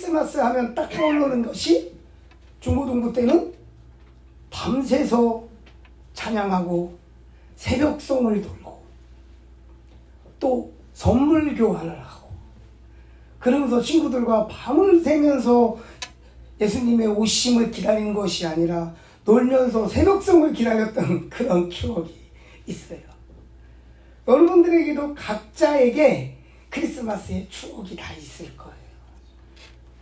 크리스마스 하면 딱 떠오르는 것이 중고등부 때는 밤새서 찬양하고 새벽송을 돌고 또 선물 교환을 하고 그러면서 친구들과 밤을 새면서 예수님의 오심을 기다린 것이 아니라 놀면서 새벽송을 기다렸던 그런 추억이 있어요. 여러분들에게도 각자에게 크리스마스의 추억이 다 있을 거예요.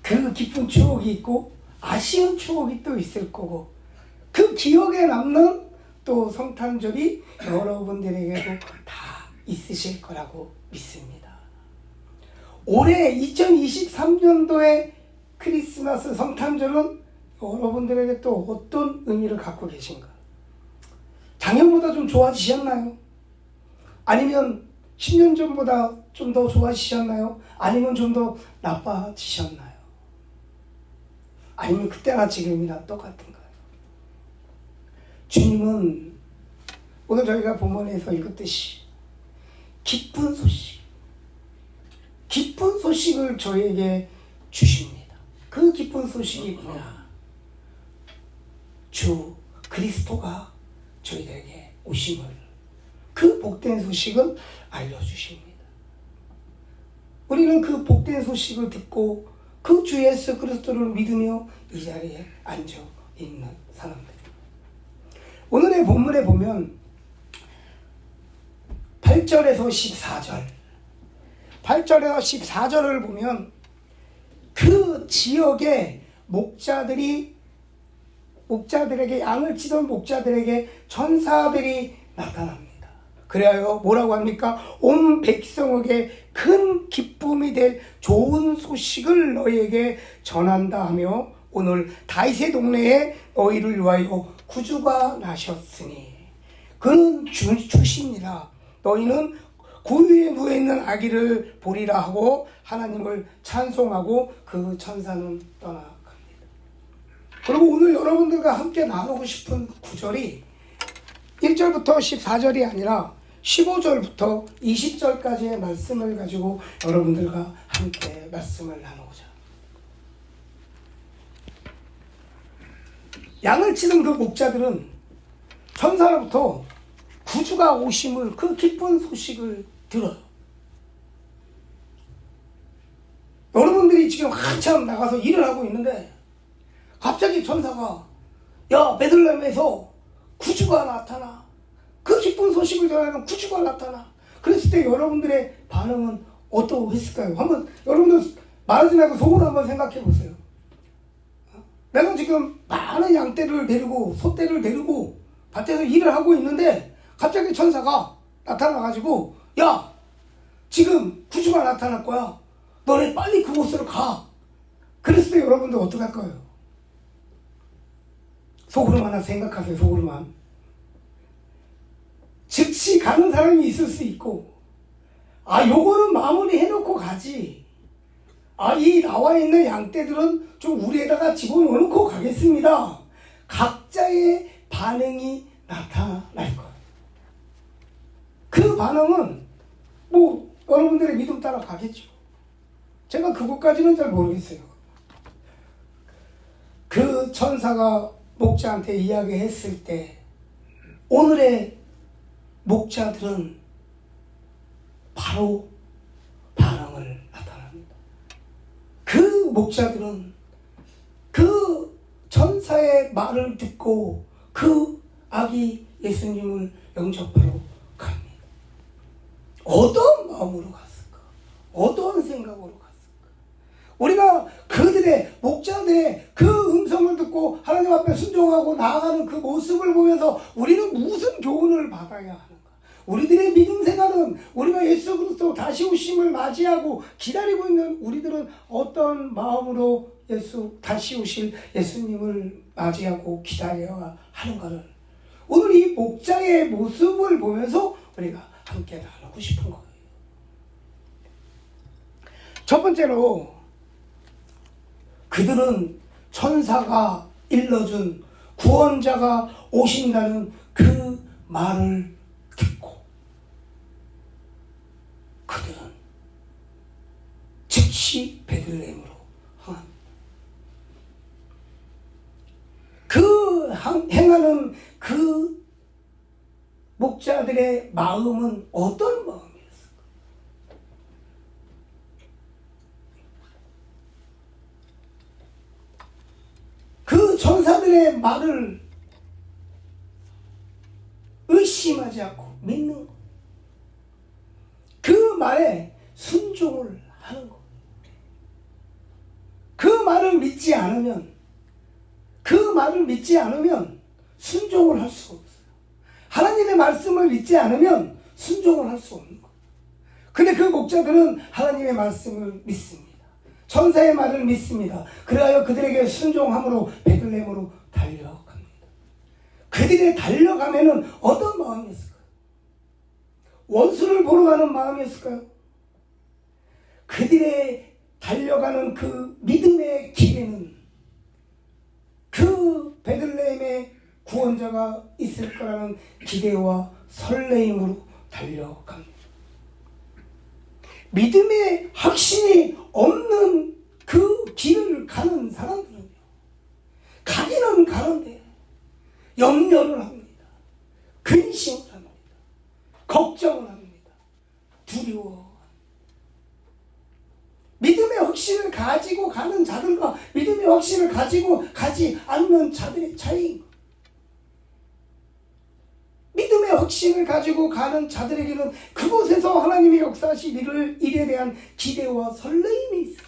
그 기쁜 추억이 있고 아쉬운 추억이 또 있을 거고 그 기억에 남는 또 성탄절이 여러분들에게도 다 있으실 거라고 믿습니다. 올해 2023년도의 크리스마스 성탄절은 여러분들에게 또 어떤 의미를 갖고 계신가? 작년보다 좀 좋아지셨나요? 아니면 10년 전보다 좀 더 좋아지셨나요? 아니면 좀 더 나빠지셨나요? 아니면 그때나 지금이나 똑같은가요? 주님은 오늘 저희가 본문에서 읽었듯이 기쁜 소식을 저희에게 주십니다. 그 기쁜 소식이 뭐냐? 주 그리스도가 저희들에게 오심을, 그 복된 소식을 알려주십니다. 우리는 그 복된 소식을 듣고 그 주 예수 그리스도를 믿으며 이 자리에 앉아 있는 사람들. 오늘의 본문에 보면 8절에서 14절을 보면 그 지역의 목자들에게 양을 치던 목자들에게 천사들이 나타납니다. 그래요 뭐라고 합니까? 온 백성에게 큰 기쁨이 될 좋은 소식을 너희에게 전한다 하며 오늘 다윗의 동네에 너희를 위하여 구주가 나셨으니 그는 주시니라. 너희는 구유에 누워있는 아기를 보리라 하고 하나님을 찬송하고 그 천사는 떠나갑니다. 그리고 오늘 여러분들과 함께 나누고 싶은 구절이 1절부터 14절이 아니라 15절부터 20절까지의 말씀을 가지고 여러분들과 함께 말씀을 나누고자. 양을 치는 그 목자들은 천사로부터 구주가 오심을, 그 기쁜 소식을 들어요. 여러분들이 지금 한참 나가서 일을 하고 있는데 갑자기 천사가 야 베들레헴에서 구주가 나타나, 그 기쁜 소식을 전하는 구주가 나타나. 그랬을 때 여러분들의 반응은 어떠했을까요? 한번 여러분들 말하지 말고 속으로 한번 생각해 보세요. 내가 지금 많은 양떼를 데리고 소떼를 데리고 밭에서 일을 하고 있는데 갑자기 천사가 나타나가지고 야 지금 구주가 나타날 거야, 너네 빨리 그곳으로 가. 그랬을 때 여러분들 어떡할 거예요? 속으로만 생각하세요. 속으로만. 즉시 가는 사람이 있을 수 있고, 요거는 마무리 해놓고 가지. 이 나와 있는 양떼들은 좀 우리에다가 집어넣고 가겠습니다. 각자의 반응이 나타날 거예요. 그 반응은 여러분들의 믿음 따라 가겠죠. 제가 그것까지는 잘 모르겠어요. 그 천사가 목자한테 이야기했을 때 오늘의 목자들은 바로 반응을 나타납니다. 그 목자들은 그 천사의 말을 듣고 그 아기 예수님을 영접하러 갑니다. 어떤 마음으로 갔을까? 어떤 생각으로 갔을까? 우리가 그들의 목자들의 그 음성을 듣고 하나님 앞에 순종하고 나아가는 그 모습을 보면서 우리는 무슨 교훈을 받아야 하는가? 우리들의 믿음 생활은 우리가 예수 그리스도 다시 오심을 맞이하고 기다리고 있는 우리들은 어떤 마음으로 다시 오실 예수님을 맞이하고 기다려야 하는가를 오늘 이 목자의 모습을 보면서 우리가 함께 나누고 싶은 거예요. 첫 번째로 그들은 천사가 일러준 구원자가 오신다는 그 말을 듣고 그들은 즉시 베들레헴으로 향합니다. 행하는 그 목자들의 마음은 어떤 마음이었을까? 그 전사들의 말을 의심하지 않고 믿는 것, 그 말에 순종을 하는 것. 그 말을 믿지 않으면 순종을 할 수가 없어요. 하나님의 말씀을 믿지 않으면 순종을 할 수 없는 거예요. 근데 그 목자들은 하나님의 말씀을 믿습니다. 천사의 말을 믿습니다. 그래야 그들에게 순종함으로 베들레헴으로 달려갑니다. 그들이 달려가면은 어떤 마음이었을까요? 원수를 보러 가는 마음이었을까요? 그들의 달려가는 그 믿음의 길에는 그 베들레헴의 구원자가 있을 거라는 기대와 설레임으로 달려갑니다. 믿음의 확신이 없는 그 길을 가는 사람들은요, 가기는 가는데 염려를 합니다. 근심을 합니다. 걱정을 합니다. 두려워. 믿음의 확신을 가지고 가는 자들과 믿음의 확신을 가지고 가지 않는 자들의 차이인 것. 믿음의 확신을 가지고 가는 자들에게는 그곳에서 하나님의 역사하실 일에 대한 기대와 설레임이 있어.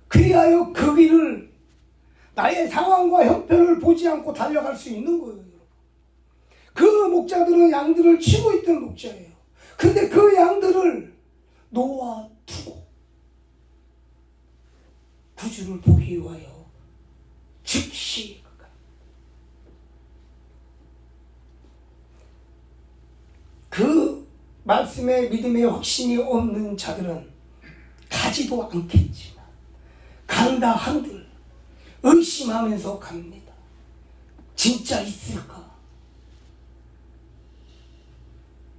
그리하여 그 길을 나의 상황과 형편을 보지 않고 달려갈 수 있는 거예요. 그 목자들은 양들을 치고 있던 목자예요. 근데 그 양들을 놓아두고 구주를 보기 위하여 즉시 그 말씀에 믿음의 확신이 없는 자들은 가지도 않겠지만 간다 한들 의심하면서 갑니다. 진짜 있을까?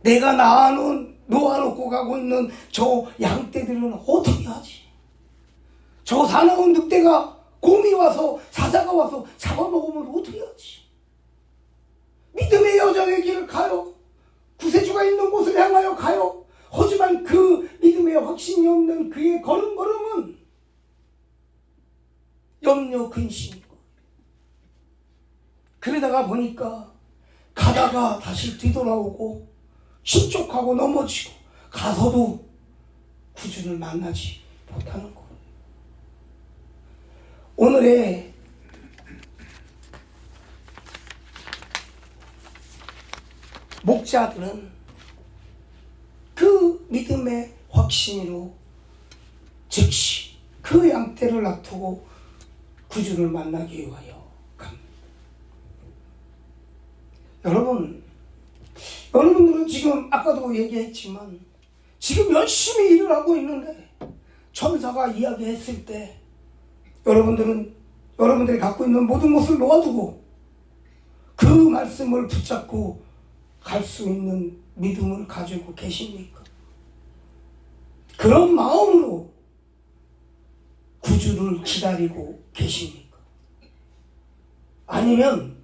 내가 놓아놓고 가고 있는 저 양떼들은 어떻게 하지? 저 사나운 늑대가 곰이 와서 사자가 와서 잡아먹으면 어떻게 하지? 믿음의 여정의 길을 가요. 구세주가 있는 곳을 향하여 가요. 하지만 그 믿음의 확신이 없는 그의 걸음걸음은 염려 근심인 거예요. 그러다가 보니까 가다가 다시 뒤돌아오고 실족하고 넘어지고 가서도 구주를 만나지 못하는 거예요. 오늘의 목자들은 그 믿음의 확신으로 즉시 그 양떼를 놔두고 구주를 만나기 위하여 갑니다. 여러분들은 지금 아까도 얘기했지만 지금 열심히 일을 하고 있는데 천사가 이야기했을 때 여러분들이 갖고 있는 모든 것을 놓아두고 그 말씀을 붙잡고 갈 수 있는 믿음을 가지고 계십니까? 그런 마음으로 구주를 기다리고 계십니까? 아니면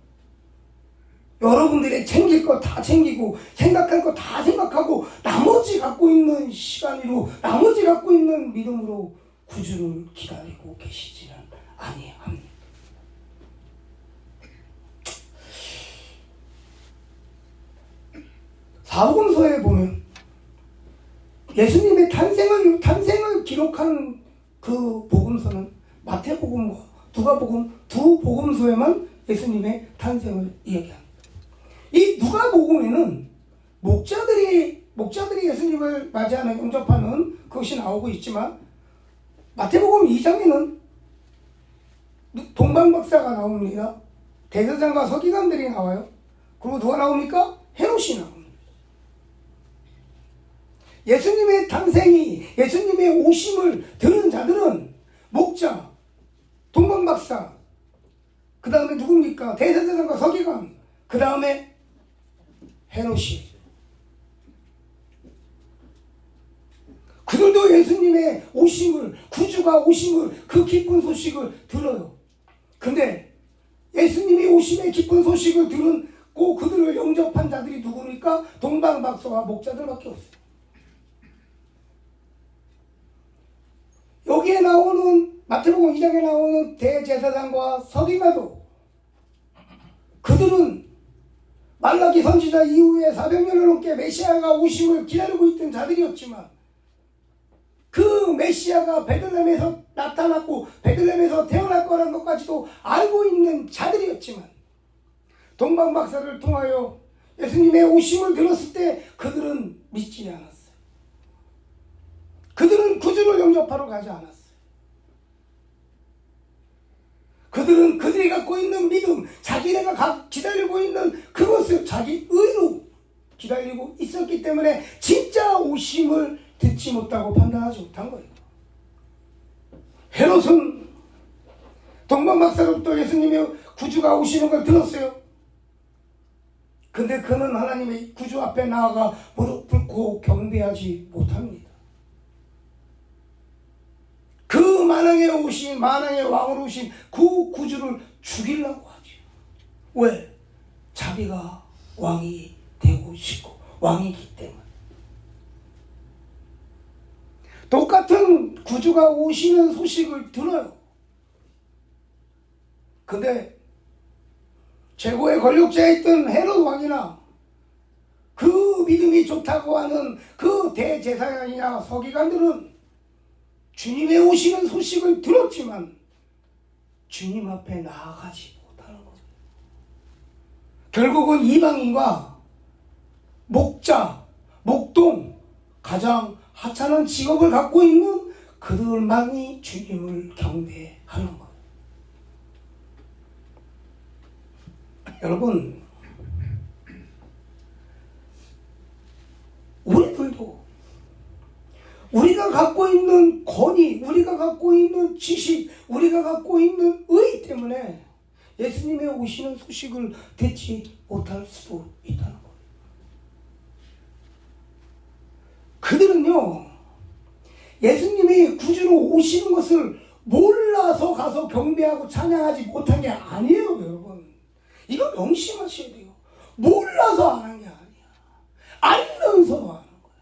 여러분들이 챙길 거 다 챙기고 생각할 거 다 생각하고 나머지 갖고 있는 시간으로 나머지 갖고 있는 믿음으로 구주를 기다리고 계시지는 아니합니다. 사복음서에 보면 예수님의 탄생을 기록한 그 복음서는 마태복음과 누가복음 두 복음서에만 예수님의 탄생을 이야기합니다. 이 누가복음에는 목자들이 예수님을 맞이하는 영접하는 그것이 나오고 있지만 마태복음 2장에는 동방박사가 나옵니다. 대제사장과 서기관들이 나와요. 그리고 누가 나옵니까? 헤롯이 나옵니다. 예수님의 탄생이 예수님의 오심을 들은 자들은 목자, 동방박사, 그 다음에 누굽니까? 대제사장과 서기관, 그 다음에 헤롯이. 그들도 예수님의 오심을, 구주가 오심을, 그 기쁜 소식을 들어요. 근데 예수님이 오심의 기쁜 소식을 들은 그들을 영접한 자들이 누구니까? 동방박사와 목자들밖에 없어요. 여기에 나오는 마태복음 2장에 나오는 대제사장과 서기관도 그들은 말라기 선지자 이후에 400년을 넘게 메시아가 오심을 기다리고 있던 자들이었지만 그 메시아가 베들레헴에서 나타났고 베들레헴에서 태어날 거라는 것까지도 알고 있는 자들이었지만 동방박사를 통하여 예수님의 오심을 들었을 때 그들은 믿지 않았어요. 그들은 구주를 영접하러 가지 않았어요. 그들은 그들이 갖고 있는 믿음, 자기네가 기다리고 있는 그것을 자기 의로 기다리고 있었기 때문에 진짜 오심을 듣지 못하고 판단하지 못한 거예요. 헤롯은 동방박사로부터 예수님의 구주가 오시는 걸 들었어요. 근데 그는 하나님의 구주 앞에 나아가 무릎 꿇고 경배하지 못합니다. 그 만왕의 왕으로 오신 그 구주를 죽이려고 하죠. 왜? 자기가 왕이 되고 싶고 왕이기 때문에. 똑같은 구주가 오시는 소식을 들어요. 근데 최고의 권력자에 있던 헤롯 왕이나 그 믿음이 좋다고 하는 그 대제사장이나 서기관들은 주님의 오시는 소식을 들었지만 주님 앞에 나아가지 못하는 거예요. 결국은 이방인과 목자, 목동, 가장 하찮은 직업을 갖고 있는 그들만이 주님을 경배하는 거예요. 여러분, 우리들도 우리가 갖고 있는 권위, 우리가 갖고 있는 지식, 우리가 갖고 있는 의 때문에 예수님의 오시는 소식을 듣지 못할 수도 있다는 거예요. 그들은요, 예수님이 구주로 오시는 것을 몰라서 가서 경배하고 찬양하지 못한 게 아니에요, 여러분. 이거 명심하셔야 돼요. 몰라서 안 한 게 아니야. 알면서도 하는 거예요.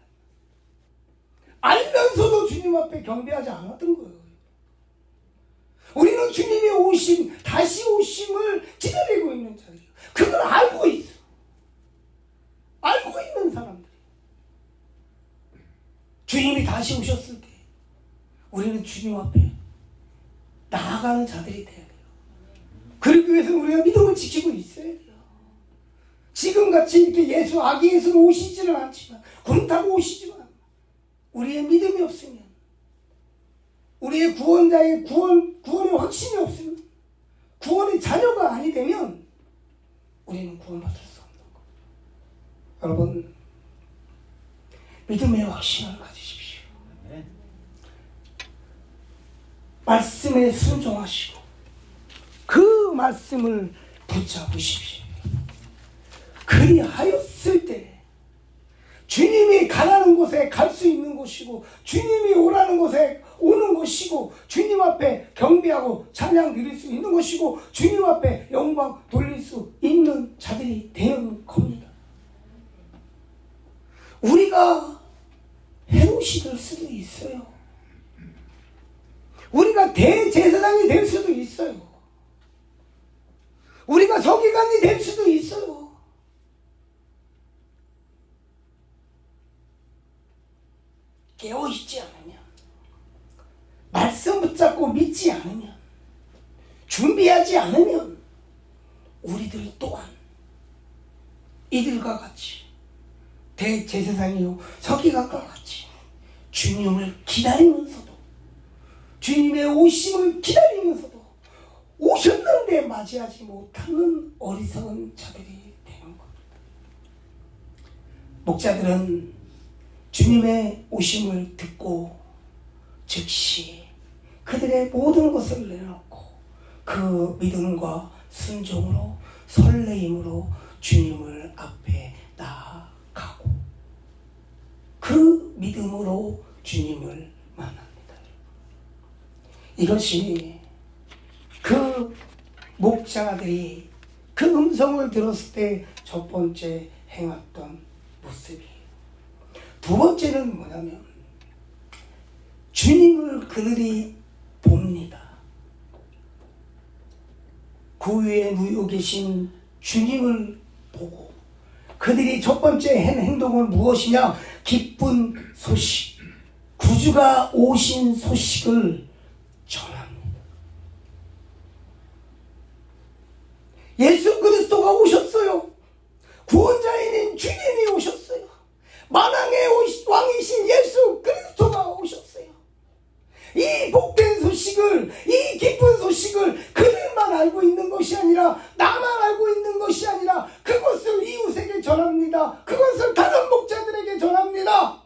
알면서도 주님 앞에 경배하지 않았던 거예요. 우리는 주님의 오심, 다시 오심을 기다리고 있는 자들이에요. 그걸 알고 있어. 알고 있는 사람들이. 주님이 다시 오셨을 때 우리는 주님 앞에 나아가는 자들이 돼야 돼요. 그러기 위해서 우리가 믿음을 지키고 있어야 돼요. 지금같이 이렇게 아기 예수는 오시지는 않지만, 구름 타고 오시지만, 우리의 믿음이 없으면, 우리의 구원자의 구원의 확신이 없으면, 구원의 자녀가 아니 되면, 우리는 구원받을 수 없는 거예요. 여러분, 믿음의 확신을 가지십시오. 말씀에 순종하시고, 그 말씀을 붙잡으십시오. 그리하였을 때 주님이 가라는 곳에 갈 수 있는 곳이고, 주님이 오라는 곳에 오는 곳이고, 주님 앞에 경배하고 찬양 드릴 수 있는 곳이고, 주님 앞에 영광 돌릴 수 있는 자들이 되는 겁니다. 우리가 헤롯이 될 수도 있어요. 우리가 대제사장이 될 수도 있어요. 우리가 서기관이 될 수도 있어요. 깨어있지 않으면, 말씀 붙잡고 믿지 않으면, 준비하지 않으면 우리들 또한 이들과 같이 대제사장이요 서기관과 같이 주님을 기다리면서도, 주님의 오심을 기다리면서도 오셨는데 맞이하지 못하는 어리석은 자들이 되는 겁니다. 목자들은 주님의 오심을 듣고 즉시 그들의 모든 것을 내놓고 그 믿음과 순종으로 설레임으로 주님을 앞에 나아가고 그 믿음으로 주님을 만납니다. 이것이 그 목자들이 그 음성을 들었을 때 첫 번째 행했던 모습이에요. 두 번째는 뭐냐면 주님을 그들이 봅니다. 그 위에 누워 계신 주님을 보고 그들이 첫 번째 한 행동은 무엇이냐? 기쁜 소식, 구주가 오신 소식을 전합니다. 예수 그리스도가 오셨어요. 구원자인 주님이 오셨어요. 만왕의 왕이신 예수 그리스도가 오셨어요. 이 복된 소식을, 이 기쁜 소식을 그들만 알고 있는 것이 아니라, 나만 알고 있는 것이 아니라 그것을 이웃에게 전합니다. 그것을 다른 목자들에게 전합니다.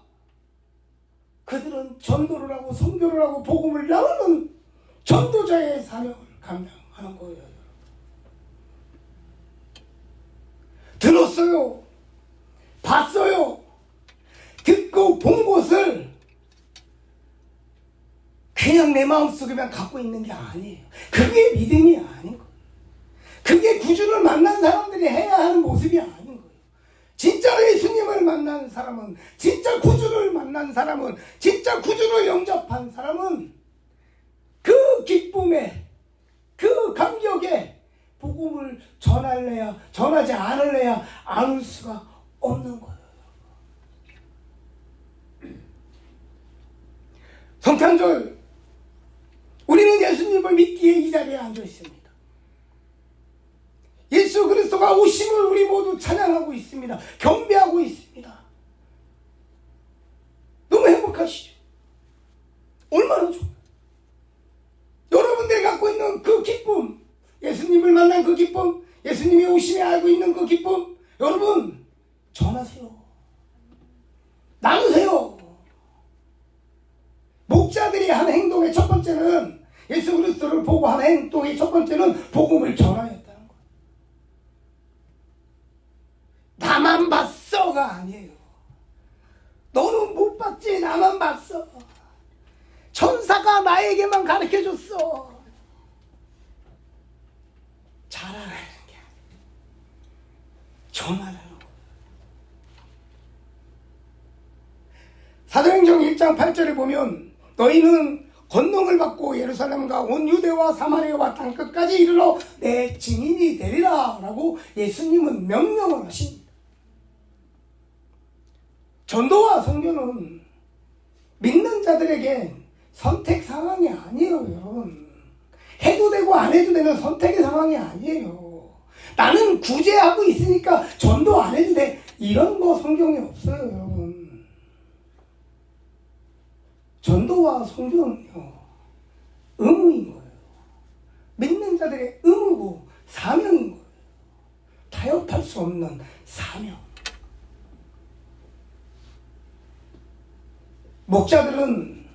그들은 전도를 하고 선교를 하고 복음을 나누는 전도자의 사명을 감당하는 거예요. 들었어요. 봤어요. 듣고 본 것을 그냥 내 마음속에만 갖고 있는 게 아니에요. 그게 믿음이 아닌 거예요. 그게 구주를 만난 사람들이 해야 하는 모습이 아닌 거예요. 진짜 예수님을 만난 사람은, 진짜 구주를 만난 사람은, 진짜 구주를 영접한 사람은 그 기쁨에, 그 감격에 복음을 전할래야, 전하지 않을래야 않을 수가 없는 거예요. 성탄절, 우리는 예수님을 믿기에 이 자리에 앉아 있습니다. 예수 그리스도가 오심을 우리 모두 찬양하고 있습니다. 경배하고 있습니다. 너무 행복하시죠? 얼마나 좋아요. 여러분들이 갖고 있는 그 기쁨, 예수님을 만난 그 기쁨, 예수님이 오심에 알고 있는 그 기쁨, 여러분 전하세요. 나누세요. 목자들이 한 행동의 첫 번째는, 예수 그리스도를 보고 한 행동의 첫 번째는 복음을 전하였다는 거예요. 나만 봤어가 아니에요. 너는 못 봤지, 나만 봤어. 천사가 나에게만 가르쳐줬어. 잘하라는 게 아니에요. 전하라는 거예요. 사도행전 1장 8절에 보면 너희는 권능을 받고 예루살렘과 온 유대와 사마리아와 땅끝까지 이르러 내 증인이 되리라 라고 예수님은 명령을 하십니다. 전도와 선교는 믿는 자들에게 선택 상황이 아니에요, 여러분. 해도 되고 안 해도 되는 선택의 상황이 아니에요. 나는 구제하고 있으니까 전도 안 해도 돼, 이런 거 성경에 없어요, 여러분. 전도와 선교는요, 의무인 거예요. 믿는 자들의 의무고 사명인 거예요. 타협할 수 없는 사명. 목자들은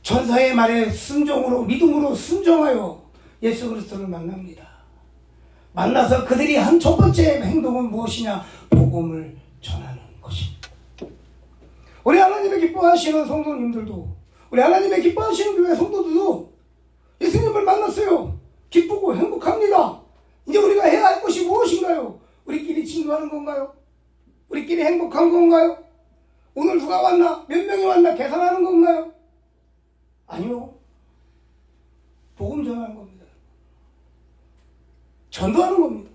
전사의 말에 순종으로, 믿음으로 순종하여 예수 그리스도를 만납니다. 만나서 그들이 한 첫 번째 행동은 무엇이냐? 복음을 전하는 것입니다. 우리 하나님의 기뻐하시는 성도님들도, 우리 하나님의 기뻐하시는 교회 성도들도 예수님을 만났어요. 기쁘고 행복합니다. 이제 우리가 해야 할 것이 무엇인가요? 우리끼리 친구하는 건가요? 우리끼리 행복한 건가요? 오늘 누가 왔나? 몇 명이 왔나? 계산하는 건가요? 아니요. 복음 전하는 겁니다. 전도하는 겁니다.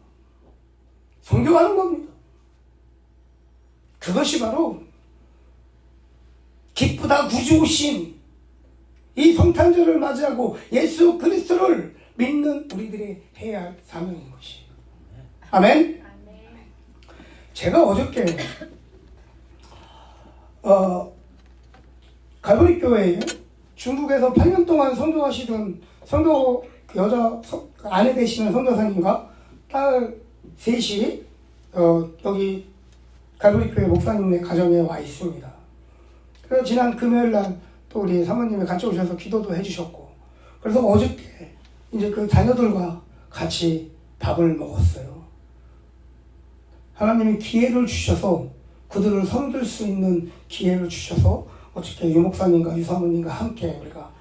선교하는 겁니다. 그것이 바로 기쁘다 구주 오심, 이 성탄절을 맞이하고 예수 그리스도를 믿는 우리들이 해야 할 사명인 것이에요. 아멘? 제가 어저께 갈보리 교회에 중국에서 8년 동안 선교하시던 선교 여자 아내 되시는 선교사님과 딸 셋이 여기 갈보리 교회 목사님의 가정에 와 있습니다. 그래서 지난 금요일 날 또 우리 사모님이 같이 오셔서 기도도 해주셨고, 그래서 어저께 이제 그 자녀들과 같이 밥을 먹었어요. 하나님이 기회를 주셔서, 그들을 섬길 수 있는 기회를 주셔서 어저께 유 목사님과 유 사모님과 함께 우리가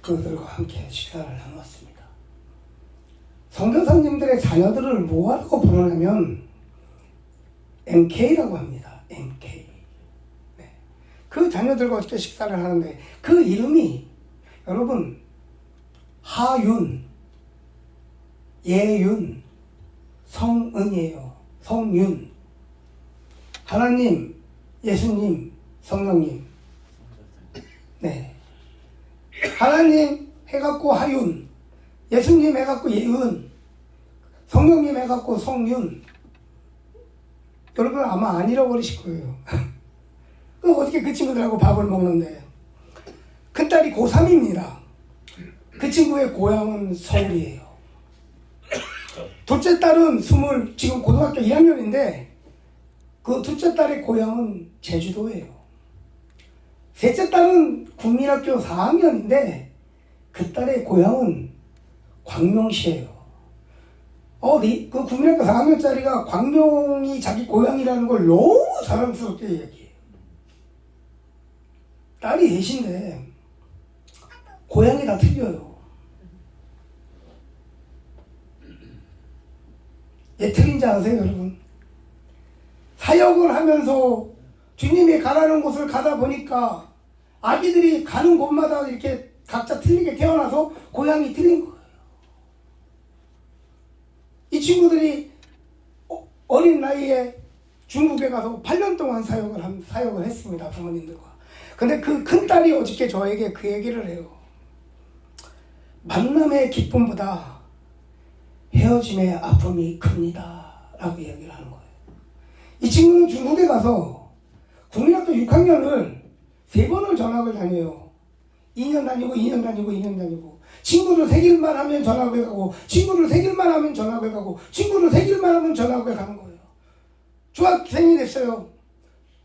그들과 함께 식사를 나누었습니다. 선교사님들의 자녀들을 뭐라고 부르냐면 MK라고 합니다. MK. 네. 그 자녀들과 어떻게 식사를 하는데 그 이름이 여러분 하윤, 예윤, 성은이에요. 성윤. 하나님, 예수님, 성령님. 네. 하나님 해갖고 하윤, 예수님 해갖고 예윤, 성령님 해갖고 성윤. 여러분 아마 안 잃어버리실 거예요. 그럼 어떻게 그 친구들하고 밥을 먹는데? 큰딸이 고3입니다. 그 친구의 고향은 서울이에요. 둘째 딸은 지금 고등학교 2학년인데 그 둘째 딸의 고향은 제주도예요. 셋째 딸은 국민학교 4학년인데 그 딸의 고향은 광명시예요. 그 국민학교 4학년짜리가 광명이 자기 고향이라는 걸 너무 자랑스럽게 얘기해요. 딸이 셋인데 고향이 다 틀려요. 왜 틀린지 아세요, 여러분? 사역을 하면서 주님이 가라는 곳을 가다 보니까 아기들이 가는 곳마다 이렇게 각자 틀리게 태어나서 고향이 틀린 거예요. 이 친구들이 어린 나이에 중국에 가서 8년 동안 사역을 했습니다, 부모님들과. 근데 그 큰딸이 어저께 저에게 그 얘기를 해요. 만남의 기쁨보다 헤어짐의 아픔이 큽니다 라고 얘기를 하는 거예요. 이 친구는 중국에 가서 국민학교 6학년을 3번을 전학을 다녀요. 2년 다니고 2년 다니고 2년 다니고 친구를 새길만 하면 전학을 가고 친구를 새길만 하면 전학을 가고 친구를 새길만 하면 전학을 가는 거예요. 중학생이 됐어요.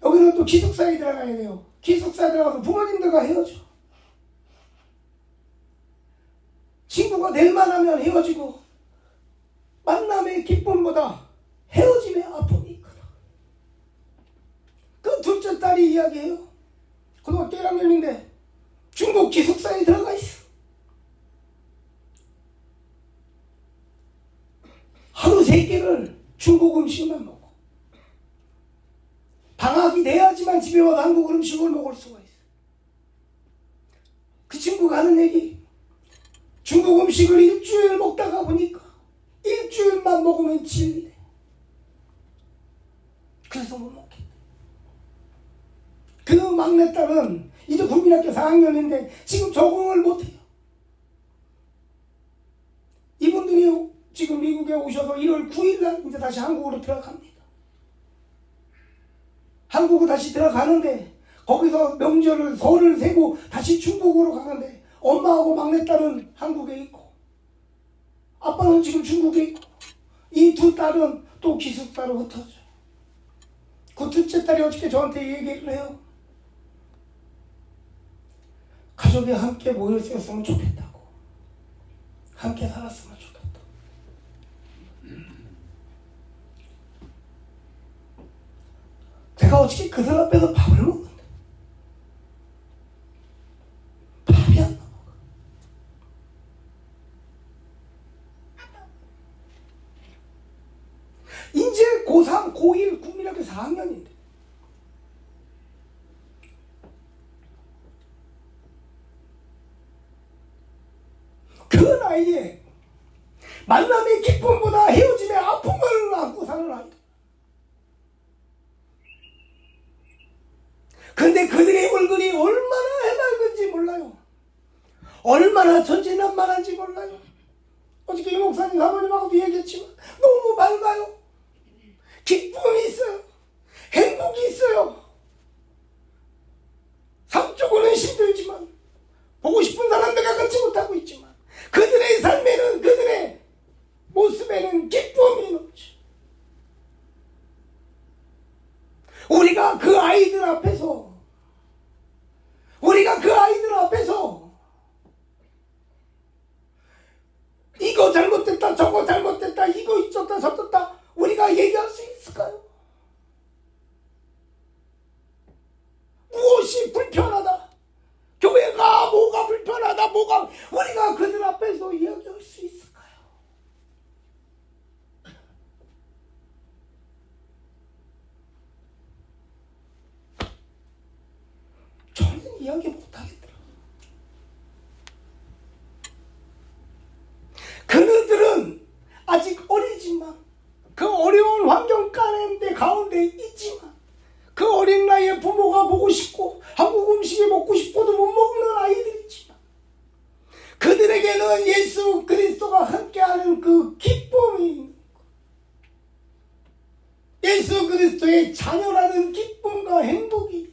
여기는 또 기숙사에 들어가야 돼요. 기숙사에 들어가서 부모님들과 헤어져. 친구가 될만 하면 헤어지고 만남의 기쁨보다 헤어짐의 아픔이 크다. 그 둘째 딸이 이야기해요. 고등학교 1학년인데 중국 기숙사에 들어가 있어. 하루 3끼를 중국 음식만 먹어. 방학이 돼야지만 집에 와서 한국 음식을 먹을 수가 있어. 그 친구가 하는 얘기, 중국 음식을 일주일 먹다가 보니까 일주일만 먹으면 질리대. 그래서 못 먹겠대. 그 막내딸은 이제 국민학교 4학년인데 지금 적응을 못해요. 이분들이 지금 미국에 오셔서 1월 9일날 이제 다시 한국으로 들어갑니다. 한국으로 다시 들어가는데 거기서 명절을 설을 세고 다시 중국으로 가는데 엄마하고 막내딸은 한국에 있고 아빠는 지금 중국에 있고 이 두 딸은 또 기숙사로 흩어져. 그 둘째 딸이 어저께 저한테 얘기를 해요. 가족이 함께 모여 있었으면 좋겠다고. 함께 살았으면 좋겠다. 내가 어떻게 그들 앞에서 밥을 먹는데 밥이 안 나와. 이제 고3, 고1 국민학교 4학년인데 그 나이에 만남의 기쁨보다 헤어짐의 아픔을 안고 사는 아이들. 근데 그들의 얼굴이 얼마나 해맑은지 몰라요. 얼마나 천진난만한지 몰라요. 어저께 이 목사님 사모님하고도 얘기했지만 너무 밝아요. 기쁨이 있어요. 행복이 있어요. 삶적으로는 힘들지만 보고 싶은 사람들과 같이 못하고 있지만 그들의 삶에는 그들의 모습에는 기쁨이 넘쳐. 우리가 그 아이들 앞에서 이거 잘못됐다 저거 잘못됐다 이거 있었다 저었다 우리가 얘기할 수 있을까요? 무엇이 불편하다, 교회가 뭐가 불편하다, 우리가 그들 앞에서 이야기할 수 있을까요? 이야기 못하겠더라. 그들은 아직 어리지만 그 어려운 환경 가운데 있지만 그 어린 나이에 부모가 보고 싶고 한국 음식이 먹고 싶어도 못 먹는 아이들이지만 그들에게는 예수 그리스도가 함께하는 그 기쁨이, 예수 그리스도의 자녀라는 기쁨과 행복이 있어.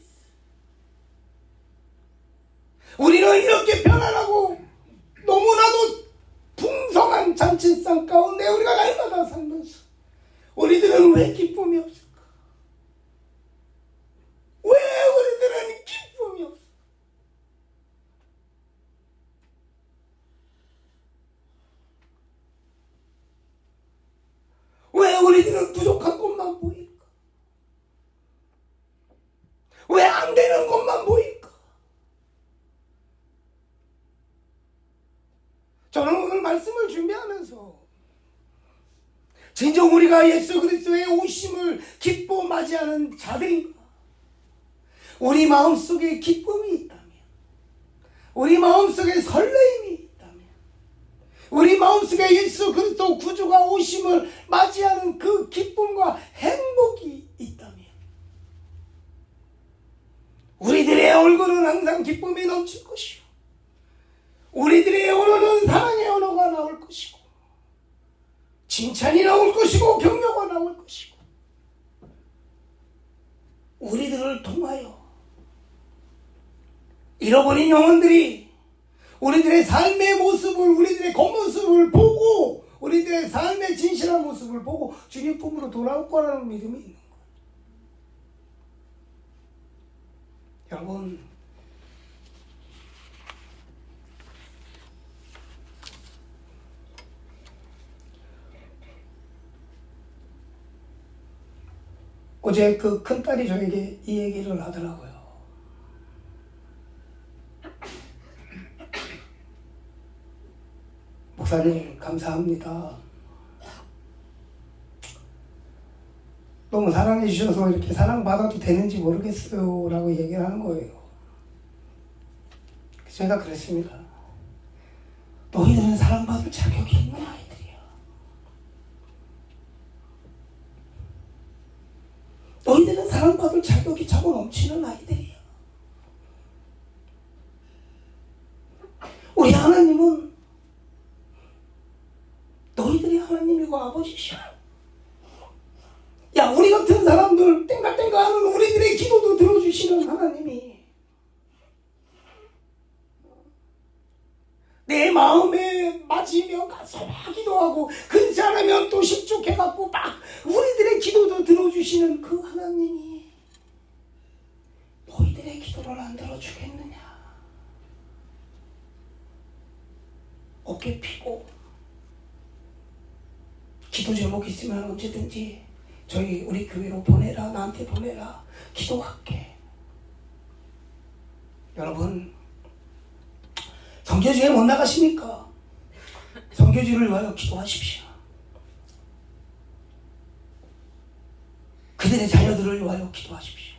우리는 이렇게 편안하고 너무나도 풍성한 잔치상 가운데 우리가 날마다 살면서 우리들은 왜 기쁨이 없을까? 왜 우리들은 기쁨이 없을까? 왜 우리들은 부족한 것만 보일까? 왜 안 되는 것만 보일까? 저는 오늘 말씀을 준비하면서 진정 우리가 예수 그리스도의 오심을 기뻐 맞이하는 자들인가? 우리 마음속에 기쁨이 있다면, 우리 마음속에 설레임이 있다면, 우리 마음속에 예수 그리스도 구주가 오심을 맞이하는 그 기쁨과 행복이 있다면 우리들의 얼굴은 항상 기쁨이 넘칠 것이요, 우리들의 언어는 사랑의 언어가 나올 것이고 칭찬이 나올 것이고 격려가 나올 것이고 우리들을 통하여 잃어버린 영혼들이 우리들의 삶의 모습을, 우리들의 겉모습을 보고 우리들의 삶의 진실한 모습을 보고 주님 품으로 돌아올 거라는 믿음이 있는 거예요. 여러분, 어제 그 큰딸이 저에게 이 얘기를 하더라고요. 목사님 감사합니다. 너무 사랑해 주셔서 이렇게 사랑받아도 되는지 모르겠어요 라고 얘기를 하는 거예요. 제가 그랬습니다. 너희들은 사랑받을 자격이 있는 아이들이야. 너희들은 사랑받을 자격이 차고 넘치는 아이들이야. 우리 하나님은 너희들이 하나님이고 아버지시오. 야, 우리 같은 사람들 땡가땡가 하는 우리들의 기도도 들어주시는 하나님이 내 마음에 맞으면 가서 막 기도하고 그렇지 않으면 또 실족해갖고 막 우리들의 기도도 들어주시는 그 하나님이 너희들의 기도를 안 들어주겠느냐. 어깨 피고 기도 제목 있으면 언제든지 우리 교회로 보내라, 나한테 보내라, 기도할게. 여러분, 선교지에 못 나가십니까? 선교지를 위하여 기도하십시오. 그들의 자녀들을 위하여 기도하십시오.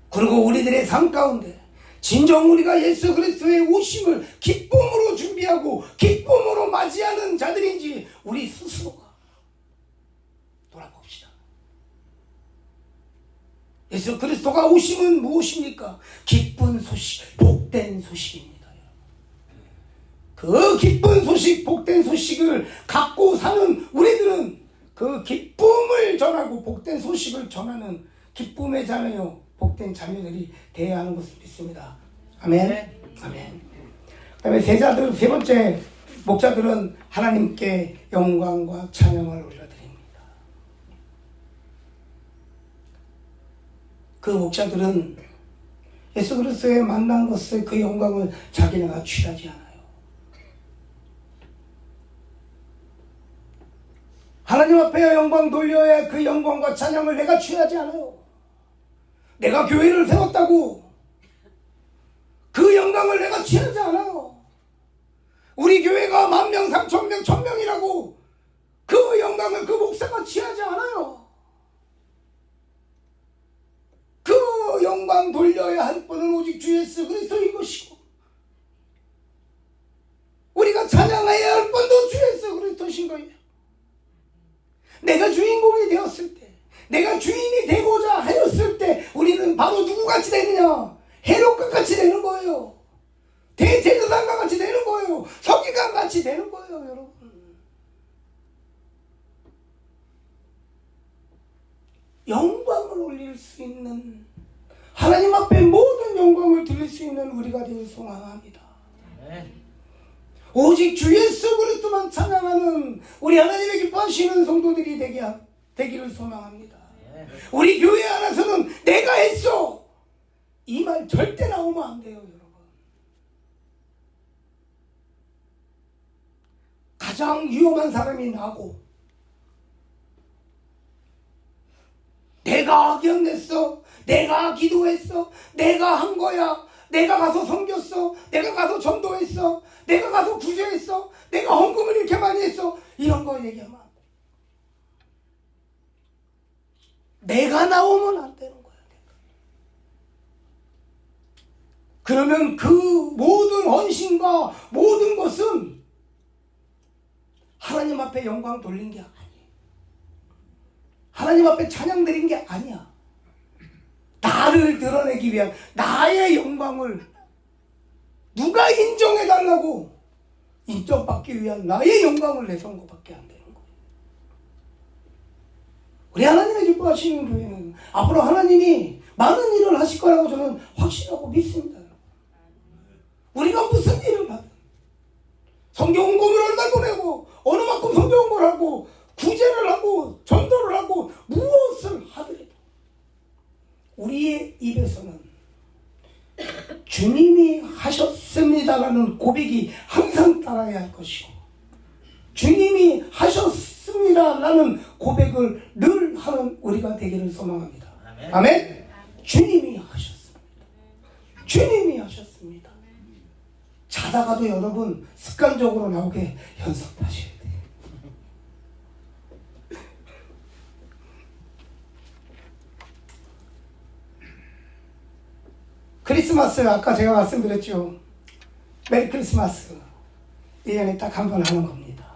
그리고 우리들의 삶 가운데 진정 우리가 예수 그리스도의 오심을 기쁨으로 준비하고 기쁨으로 맞이하는 자들인지 우리 스스로가 돌아봅시다. 예수 그리스도가 오심은 무엇입니까? 기쁜 소식, 복된 소식입니다. 그 기쁜 소식, 복된 소식을 갖고 사는 우리들은 그 기쁨을 전하고 복된 소식을 전하는 기쁨의 자녀요, 복된 자녀들이 되어야 하는 것을 믿습니다. 아멘. 네. 아멘. 그다음에 세 번째 목자들은 하나님께 영광과 찬양을 올려드립니다. 그 목자들은 예수 그리스도에 만난 것을, 그 영광을 자기네가 취하지 않아요. 하나님 앞에 영광 돌려야 그 영광과 찬양을 내가 취하지 않아요. 내가 교회를 세웠다고 그 영광을 내가 취하지 않아요. 우리 교회가 10,000명, 3,000명, 1,000명이라고 그 영광을 그 목사가 취하지 않아요. 그 영광 돌려야 할 분은 오직 주 예수 그리스도인 것이고, 우리가 찬양해야 할 분도 주 예수 그리스도신 거예요. 내가 주인공이 되었을 때, 내가 주인이 되고자 하였을 때 우리는 바로 누구같이 되느냐? 헤롯과 같이 되는 거예요. 대제사장과 같이 되는 거예요. 서기관 같이 되는 거예요, 여러분. 영광을 올릴 수 있는, 하나님 앞에 모든 영광을 드릴 수 있는 우리가 되길 소망합니다. 오직 주 예수 그리스도만 찬양하는 우리 하나님의 기뻐하시는 성도들이 되기를 소망합니다. 우리 교회 안에서는 내가 했어, 이 말 절대 나오면 안 돼요, 여러분. 가장 위험한 사람이 나고, 내가 악연냈어, 내가 기도했어, 내가 한 거야, 내가 가서 섬겼어, 내가 가서 전도했어, 내가 가서 구제했어, 내가 헌금을 이렇게 많이 했어, 이런 거 얘기하면 안 돼. 내가 나오면 안 되는 거야. 그러면 그 모든 헌신과 모든 것은 하나님 앞에 영광 돌린 게 아니에요. 하나님 앞에 찬양 드린 게 아니야. 나를 드러내기 위한, 나의 영광을 누가 인정해달라고 인정받기 위한 나의 영광을 내세운 것밖에 안 되는 거예요. 우리 하나님의 기뻐하시는 교회는 앞으로 하나님이 많은 일을 하실 거라고 저는 확신하고 믿습니다. 우리가 무슨 일을 하든, 성경 홍보를 얼마 보내고 어느 만큼 성경 홍보를 하고 구제를 하고 전도를 하고 무엇을 하더라도 우리의 입에서는 주님이 하셨습니다라는 고백이 항상 따라야 할 것이고, 주님이 하셨습니다라는 고백을 늘 하는 우리가 되기를 소망합니다. 아멘. 아멘. 주님이 하셨습니다. 주님이 하셨습니다. 자다가도 여러분 습관적으로 나오게 연습하셔야 돼요. 크리스마스, 아까 제가 말씀드렸죠. 메리 크리스마스 1년에 딱 한 번 하는 겁니다.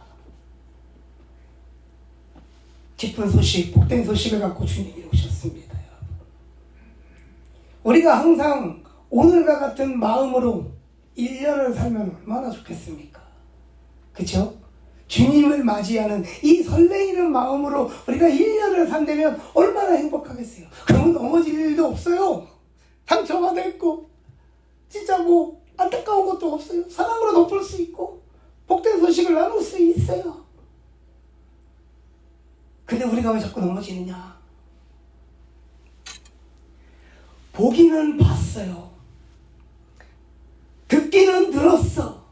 기쁜 소식, 복된 소식을 갖고 주님이 오셨습니다. 여러분. 우리가 항상 오늘과 같은 마음으로 1년을 살면 얼마나 좋겠습니까? 그렇죠? 주님을 맞이하는 이 설레이는 마음으로 우리가 1년을 산다면 얼마나 행복하겠어요. 그러면 넘어질 일도 없어요. 상처가 있고 진짜 뭐 안타까운 것도 없어요. 사랑으로 덮을 수 있고 복된 소식을 나눌 수 있어요. 근데 우리가 왜 자꾸 넘어지느냐? 보기는 봤어요. 듣기는 들었어.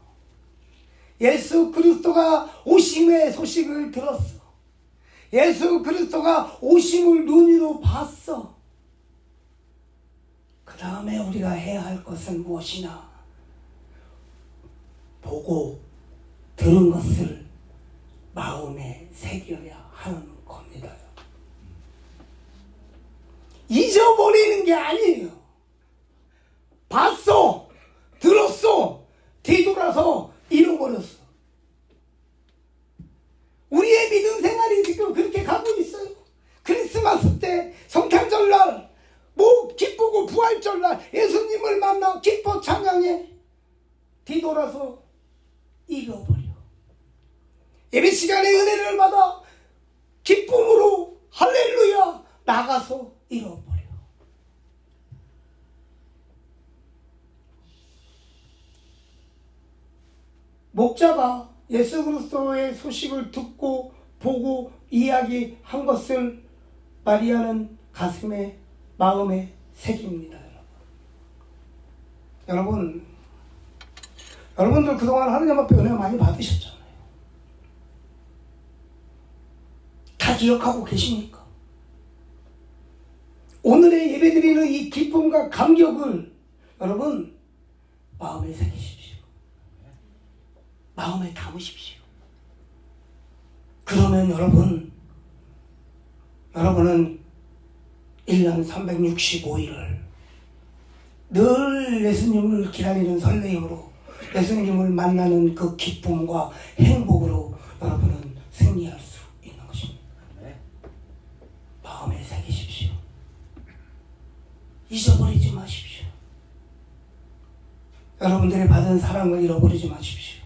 예수 그리스도가 오심의 소식을 들었어. 예수 그리스도가 오심을 눈으로 봤어. 그 다음에 우리가 해야 할 것은 무엇이냐? 보고 들은 것을 마음에 새겨야 하는 겁니다. 잊어버리는 게 아니에요. 봤어, 들었어, 뒤돌아서 잃어버렸어. 우리의 믿음 생활이 지금 그렇게 가고 있어요. 크리스마스 때, 성탄절날, 뭐 기쁘고 부활절날 예수님을 만나 기뻐 찬양해, 뒤돌아서 잃어버려. 예배 시간에 은혜를 받아 기쁨으로 할렐루야 나가서 잃어버려. 목자가 예수 그리스도의 소식을 듣고 보고 이야기한 것을 마리아는 가슴에 마음에 새깁니다. 여러분들 그동안 하나님 앞에 은혜 많이 받으셨잖아요. 다 기억하고 계십니까? 오늘의 예배드리는 이 기쁨과 감격을 여러분 마음에 새기십시오. 마음에 담으십시오. 그러면 여러분은 1년 365일을 늘 예수님을 기다리는 설레임으로 예수님을 만나는 그 기쁨과 행복으로 여러분은 승리할 수 있는 것입니다. 마음에 새기십시오. 잊어버리지 마십시오. 여러분들이 받은 사랑을 잃어버리지 마십시오.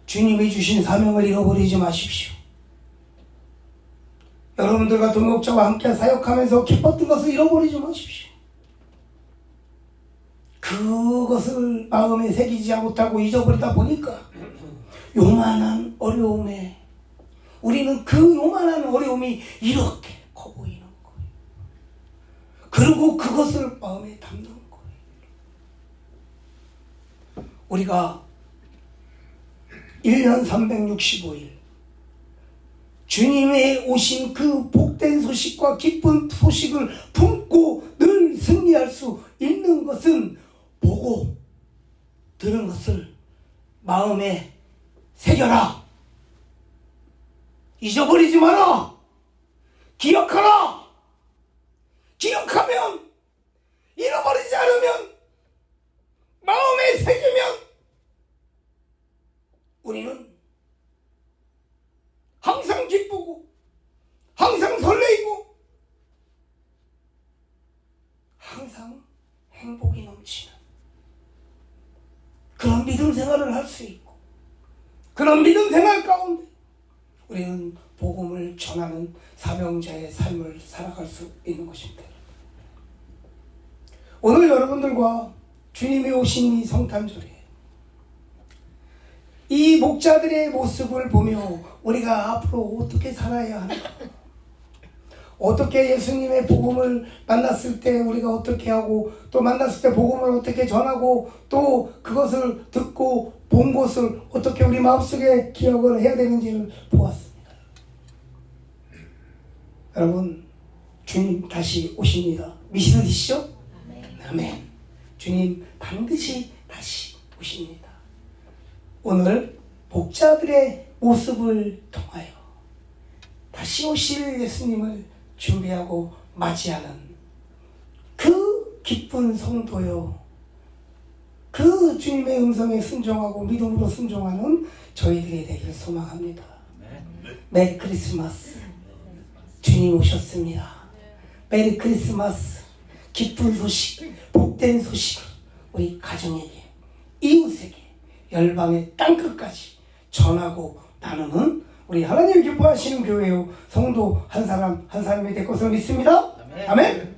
주님이 주신 사명을 잃어버리지 마십시오. 여러분들과 동역자와 함께 사역하면서 기뻤던 것을 잃어버리지 마십시오. 그것을 마음에 새기지 못하고 잊어버리다 보니까 요만한 어려움에 우리는 그 요만한 어려움이 이렇게 커 보이는 거예요. 그리고 그것을 마음에 담는 거예요. 우리가 1년 365일 주님의 오신 그 복된 소식과 기쁜 소식을 품고 늘 승리할 수 있는 것은 보고 들은 것을 마음에 새겨라. 잊어버리지 마라. 기억하라. 기억하면, 잃어버리지 않으면, 마음에 새기면 우리는 항상 기쁘고 항상 설레이고 항상 행복이 넘치는 그런 믿음 생활을 할 수 있고, 그런 믿음 생활 가운데 우리는 복음을 전하는 사명자의 삶을 살아갈 수 있는 것입니다. 오늘 여러분들과 주님이 오신 이 성탄절에 이 목자들의 모습을 보며 우리가 앞으로 어떻게 살아야 하는가, 어떻게 예수님의 복음을 만났을 때 우리가 어떻게 하고, 또 만났을 때 복음을 어떻게 전하고, 또 그것을 듣고 본 것을 어떻게 우리 마음속에 기억을 해야 되는지를 보았습니다. 여러분, 주님 다시 오십니다. 믿으시죠? 아멘. 주님 반드시 다시 오십니다. 오늘 목자들의 모습을 통하여 다시 오실 예수님을 준비하고 맞이하는 그 기쁜 성도요, 그 주님의 음성에 순종하고 믿음으로 순종하는 저희들이 되기를 소망합니다. 메리 크리스마스. 주님 오셨습니다. 메리 크리스마스. 기쁜 소식, 복된 소식을 우리 가정에게, 이웃에게, 열방의 땅끝까지 전하고 나누는 우리 하나님 기뻐하시는 교회요 성도 한 사람 한 사람이 될 것을 믿습니다. 아멘.